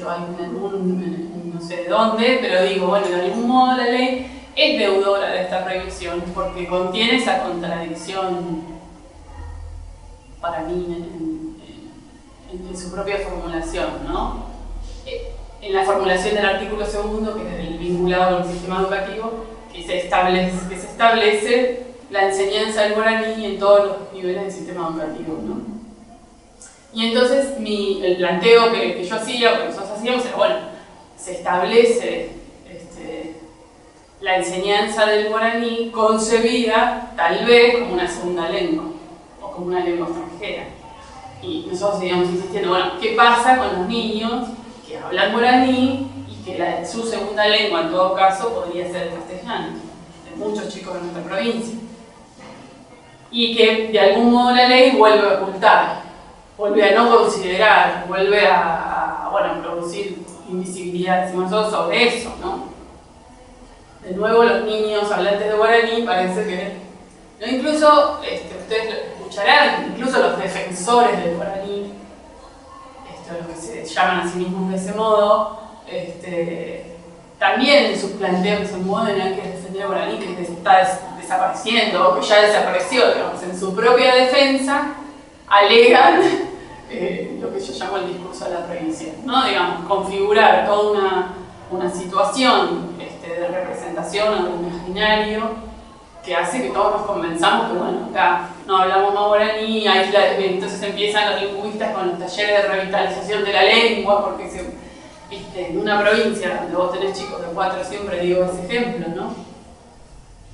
yo, hay no sé de dónde, pero digo, bueno, de algún modo la ley es deudora de esta prohibición porque contiene esa contradicción para mí en su propia formulación, ¿no? En la formulación del artículo segundo, que es el vinculado con el sistema educativo, que se establece la enseñanza del guaraní en todos los niveles del sistema educativo, ¿no? Y entonces el planteo que yo hacía, o que nosotros hacíamos, era, bueno, se establece la enseñanza del guaraní concebida tal vez como una segunda lengua o como una lengua extranjera. Y nosotros seguíamos insistiendo, bueno, ¿qué pasa con los niños que hablan guaraní y que su segunda lengua en todo caso podría ser el castellano? De muchos chicos de nuestra provincia. Y que de algún modo la ley vuelve a ocultar, vuelve a no considerar, vuelve a producir invisibilidad, decimos nosotros, sobre eso, ¿no? De nuevo, los niños hablantes de guaraní parece que, ¿no? Incluso, ustedes lo escucharán, incluso los defensores del guaraní, los que se llaman a sí mismos de ese modo, también en sus planteos se mueven a que defender el guaraní, que está desapareciendo, o que ya desapareció, digamos, en su propia defensa, alegan lo que yo llamo el discurso de la prohibición, ¿no? Digamos, configurar toda una situación de representación o de imaginario que hace que todos nos convenzamos que, bueno, acá no hablamos más guaraní, entonces empiezan los lingüistas con los talleres de revitalización de la lengua, porque en una provincia donde vos tenés chicos de 4, siempre digo ese ejemplo, ¿no?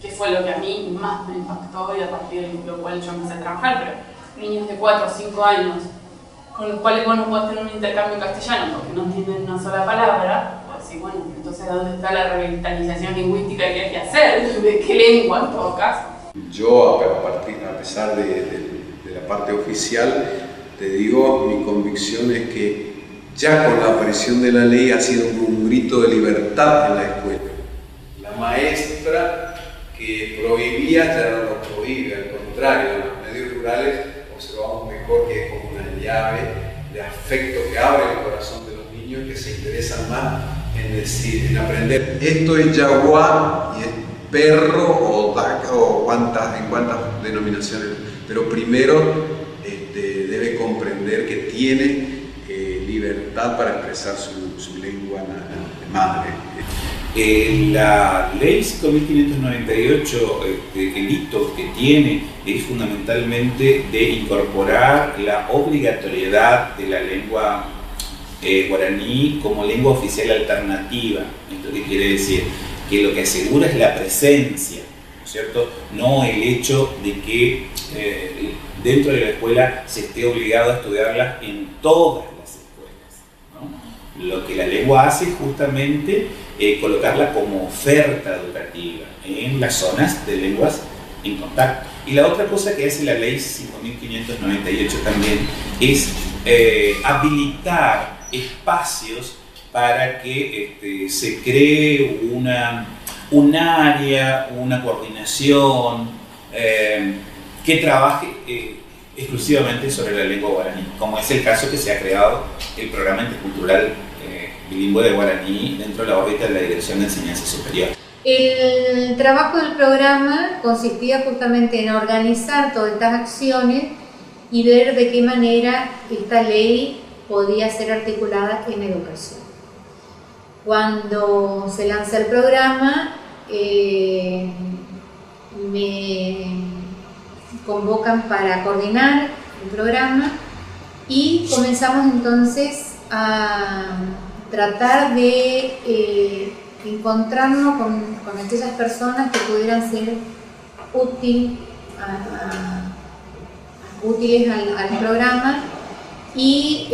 Que fue lo que a mí más me impactó y a partir de lo cual yo empecé a trabajar, pero niños de 4 o 5 años con los cuales vos no podés tener un intercambio en castellano porque no entienden una sola palabra, pues sí, bueno, entonces ¿dónde está la revitalización lingüística que hay que hacer? ¿De qué lengua en todo caso? Yo, a pesar de la parte oficial, te digo, mi convicción es que ya con la aparición de la ley ha sido un grito de libertad en la escuela. La maestra que prohibía ya no lo prohíbe, al contrario, en los medios rurales observamos mejor que es como una llave de afecto que abre el corazón de los niños que se interesan más en aprender. Esto es yaguá y es perro o daca o en cuántas denominaciones, pero primero debe comprender que tiene libertad para expresar su lengua madre. La ley 5.598, el hito que tiene es fundamentalmente de incorporar la obligatoriedad de la lengua guaraní como lengua oficial alternativa. ¿Esto qué quiere decir? Que lo que asegura es la presencia, ¿no es cierto? No el hecho de que dentro de la escuela se esté obligado a estudiarla en todas las escuelas, ¿no? Lo que la lengua hace es justamente colocarla como oferta educativa en las zonas de lenguas en contacto. Y la otra cosa que hace la ley 5.598 también es habilitar espacios para que se cree un área, una coordinación que trabaje exclusivamente sobre la lengua guaraní, como es el caso que se ha creado el programa intercultural bilingüe de guaraní dentro de la órbita de la Dirección de Enseñanza Superior. El trabajo del programa consistía justamente en organizar todas estas acciones y ver de qué manera esta ley podía ser articulada en educación. Cuando se lanza el programa, me convocan para coordinar el programa y comenzamos entonces a tratar de encontrarnos con aquellas personas que pudieran ser útiles al programa y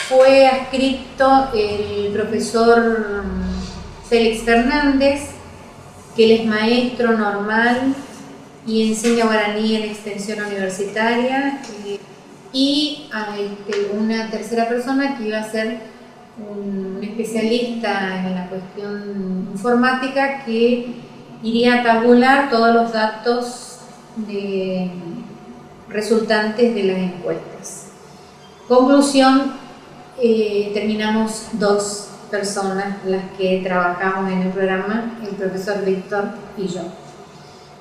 fue adscrito el profesor Félix Fernández, que él es maestro normal y enseña guaraní en extensión universitaria, y una tercera persona que iba a ser un especialista en la cuestión informática que iría a tabular todos los datos resultantes de las encuestas. Conclusión, terminamos 2 personas las que trabajamos en el programa, el profesor Víctor y yo.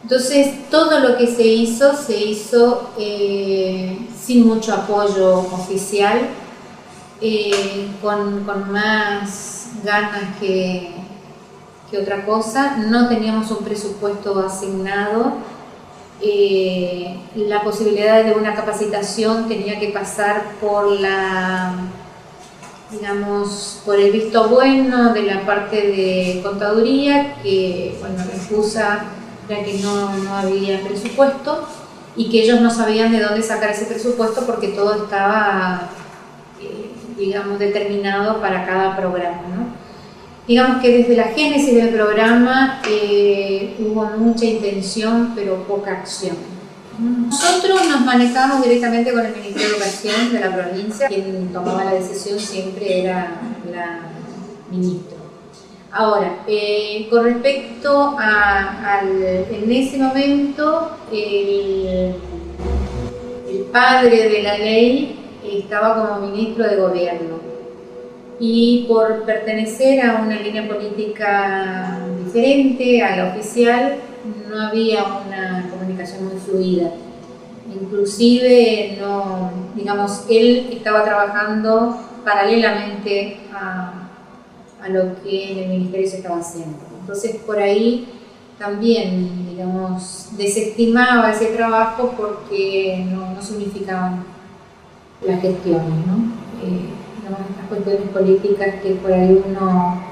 Entonces, todo lo que se hizo sin mucho apoyo oficial, con más ganas que otra cosa. No teníamos un presupuesto asignado. La posibilidad de una capacitación tenía que pasar por por el visto bueno de la parte de contaduría, que bueno, la excusa era que no había presupuesto y que ellos no sabían de dónde sacar ese presupuesto porque todo estaba determinado para cada programa, ¿no? Digamos que desde la génesis del programa hubo mucha intención pero poca acción. Nosotros nos manejamos directamente con el Ministerio de Educación de la provincia. Quien tomaba la decisión siempre era la ministra. Ahora, con respecto en ese momento, el padre de la ley estaba como ministro de gobierno y por pertenecer a una línea política diferente a la oficial no había una comunicación muy fluida. Inclusive él estaba trabajando paralelamente a lo que en el ministerio se estaba haciendo. Entonces por ahí también, desestimaba ese trabajo porque no significaban las gestiones, ¿no? Estas cuestiones políticas que por ahí uno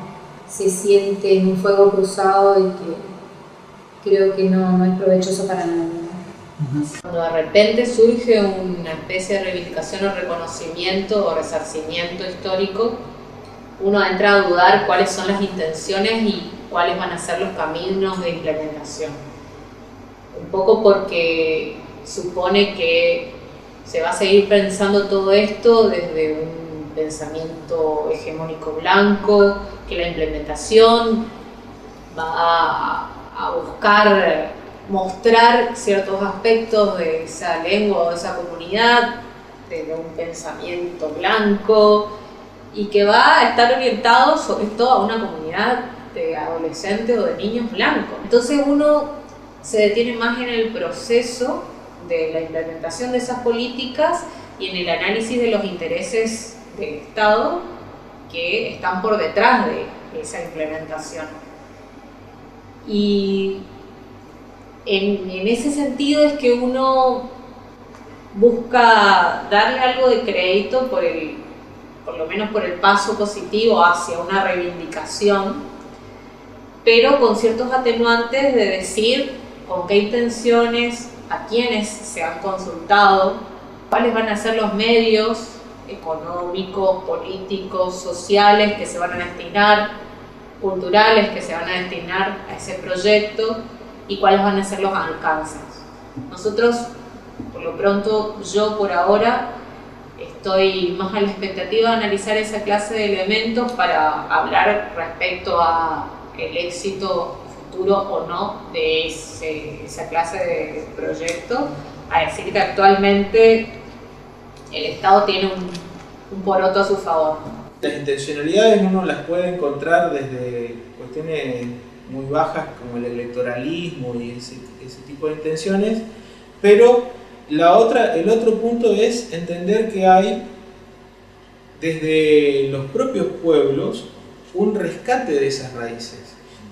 se siente en un fuego cruzado y que creo que no es provechoso para nadie, ¿no? Cuando de repente surge una especie de reivindicación o reconocimiento o resarcimiento histórico, uno entra a dudar cuáles son las intenciones y cuáles van a ser los caminos de implementación. Un poco porque supone que se va a seguir pensando todo esto desde un pensamiento hegemónico blanco, que la implementación va a buscar mostrar ciertos aspectos de esa lengua o de esa comunidad desde un pensamiento blanco y que va a estar orientado sobre todo a una comunidad de adolescentes o de niños blancos. Entonces uno se detiene más en el proceso de la implementación de esas políticas y en el análisis de los intereses del Estado que están por detrás de esa implementación. Y en ese sentido es que uno busca darle algo de crédito por lo menos por el paso positivo hacia una reivindicación, pero con ciertos atenuantes de decir con qué intenciones, a quiénes se han consultado, cuáles van a ser los medios económicos, políticos, sociales que se van a destinar, culturales que se van a destinar a ese proyecto y cuáles van a ser los alcances. Nosotros, por lo pronto, yo por ahora estoy más a la expectativa de analizar esa clase de elementos para hablar respecto a el éxito futuro o no de esa clase de proyecto, a decir que actualmente el Estado tiene un poroto a su favor. Las intencionalidades uno las puede encontrar desde cuestiones muy bajas como el electoralismo y ese tipo de intenciones, pero el otro punto es entender que hay desde los propios pueblos un rescate de esas raíces,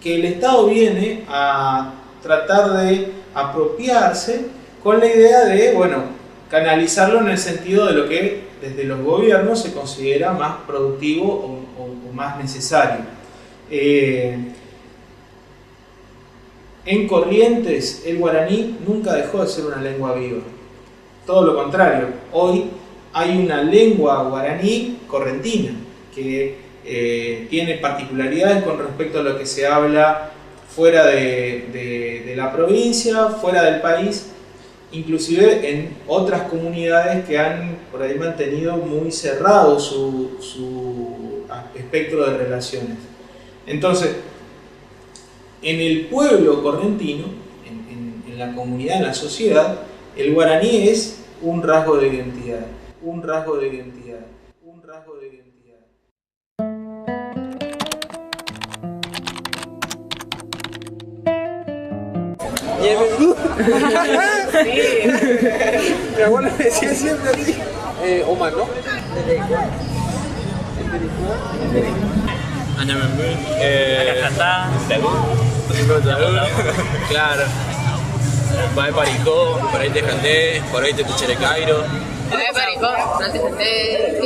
que el Estado viene a tratar de apropiarse con la idea de, canalizarlo en el sentido de lo que desde los gobiernos se considera más productivo o más necesario. En Corrientes, el guaraní nunca dejó de ser una lengua viva. Todo lo contrario, hoy hay una lengua guaraní correntina que tiene particularidades con respecto a lo que se habla fuera de la provincia, fuera del país, inclusive en otras comunidades que han por ahí mantenido muy cerrado su espectro de relaciones. Entonces, en el pueblo correntino, en la comunidad, en la sociedad, el guaraní es un rasgo de identidad, un rasgo de identidad, un rasgo rasgo de identidad. Mi abuela me decía siempre así. Omar, ¿no? Claro. Va de Paricó, por ahí te Jandé, por ahí te Tuchere Cairo. Va de Paricó, por ahí te Jandé.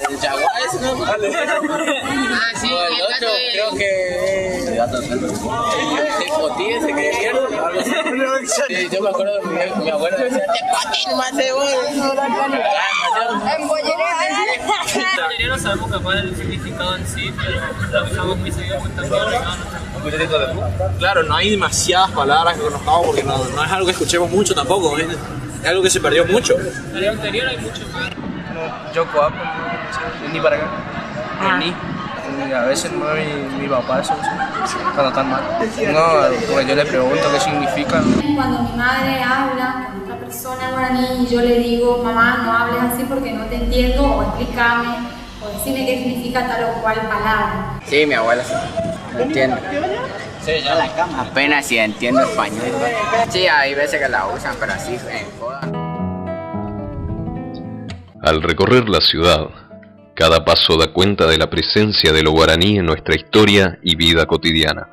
El Jaguar, ¿ese no? Ah, sí, el otro creo que... ¿Te Potí ese que vieron? Sí, yo me acuerdo de mi abuelo decía, ¡te Potí, más de vos! No sabemos capaz del significado en sí, pero trabajamos muy seguido con también. Claro, no hay demasiadas palabras que conozcamos porque no es algo que escuchemos mucho tampoco, ¿ves? Es algo que se perdió mucho. En el anterior hay mucho más. Yo coapo, ni para acá, ni. A veces no mi papá eso, cuando están mal. No, porque yo le pregunto qué significa. Cuando mi madre habla con otra persona guaraní y yo le digo, mamá, no hables así porque no te entiendo, o explícame, o decime qué significa tal o cual palabra. Sí, mi abuela sí, no entiende. Sí, ya. Apenas si entiendo español. Sí, hay veces que la usan, pero así en joda. Al recorrer la ciudad, cada paso da cuenta de la presencia de lo guaraní en nuestra historia y vida cotidiana.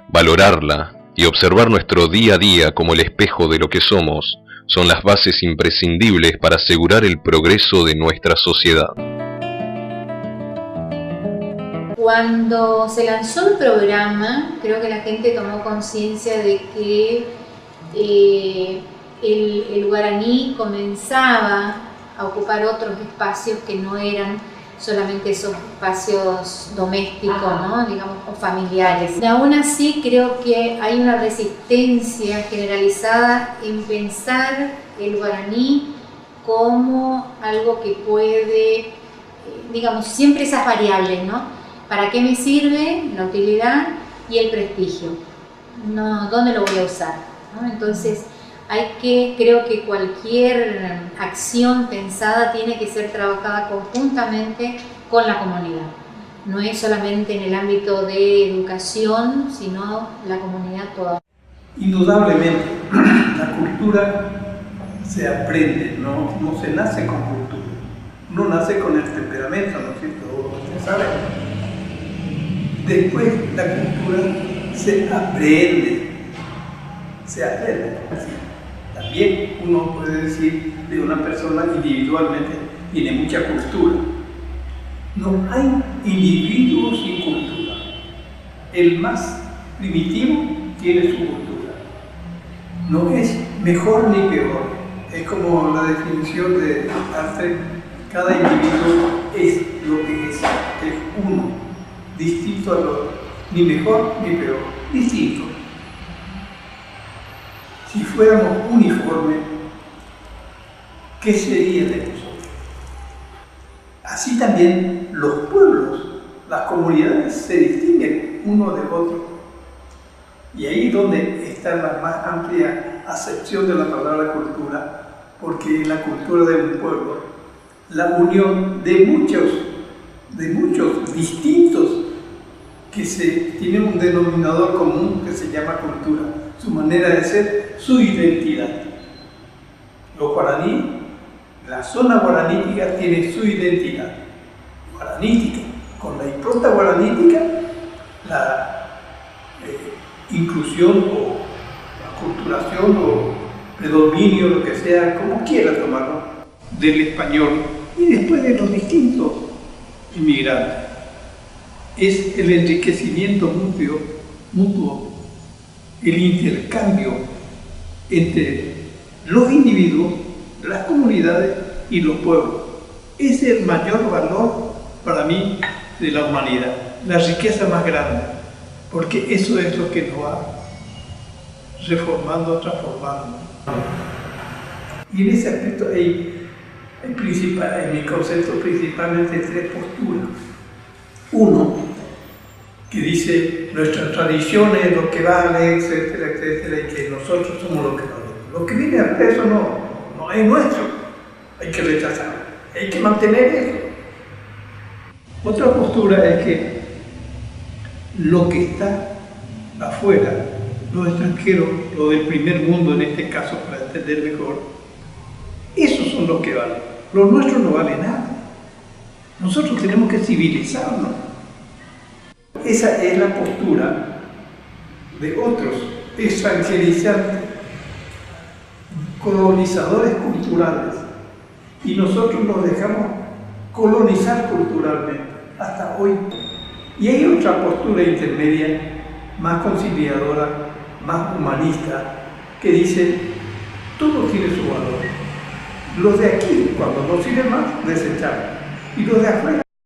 Valorarla y observar nuestro día a día como el espejo de lo que somos son las bases imprescindibles para asegurar el progreso de nuestra sociedad. Cuando se lanzó el programa, creo que la gente tomó conciencia de que el guaraní comenzaba a ocupar otros espacios que no eran solamente esos espacios domésticos, ¿no? Digamos, o familiares. Y aún así creo que hay una resistencia generalizada en pensar el guaraní como algo que puede, digamos, siempre esas variables, ¿no? ¿Para qué me sirve? La utilidad y el prestigio. No, ¿dónde lo voy a usar? ¿No? Entonces, creo que cualquier acción pensada tiene que ser trabajada conjuntamente con la comunidad. No es solamente en el ámbito de educación, sino la comunidad toda. Indudablemente, la cultura se aprende, no se nace con cultura. Uno nace con el temperamento, ¿no es cierto? Usted sabe. Después la cultura se aprende. También uno puede decir de una persona individualmente tiene mucha cultura. No hay individuos sin cultura. El más primitivo tiene su cultura. No es mejor ni peor. Es como la definición de Alfred. Cada individuo es lo que es uno, distinto al otro. Ni mejor ni peor, distinto. Si fuéramos uniformes, ¿qué sería de nosotros? Así también los pueblos, las comunidades se distinguen uno de otro. Y ahí es donde está la más amplia acepción de la palabra cultura, porque la cultura de un pueblo, la unión de muchos distintos que tienen un denominador común que se llama cultura, su manera de ser, su identidad. Los guaraníes, la zona guaranítica tiene su identidad guaranítica, con la impronta guaranítica, la inclusión o aculturación o predominio, lo que sea, como quiera tomarlo, del español y después de los distintos inmigrantes. Es el enriquecimiento mutuo, el intercambio entre los individuos, las comunidades y los pueblos. Es el mayor valor para mí de la humanidad, la riqueza más grande, porque eso es lo que nos va reformando, transformando. Y en ese aspecto hay en mi concepto principalmente tres posturas. Uno, que dice nuestras tradiciones, lo que vale, etcétera, etcétera, y que nosotros somos lo que valemos. Lo que viene al peso no es nuestro, hay que rechazarlo. hay que mantener eso. Otra postura es que lo que está afuera, los extranjeros, lo del primer mundo en este caso, para entender mejor, esos son los que valen. Lo nuestro no vale nada. Nosotros tenemos que civilizarnos. Esa es la postura de otros extranjerizantes, colonizadores culturales, y nosotros nos dejamos colonizar culturalmente hasta hoy. Y hay otra postura intermedia, más conciliadora, más humanista, que dice, todo tiene su valor. Los de aquí, cuando no sirven más, desechamos. Y los de afuera,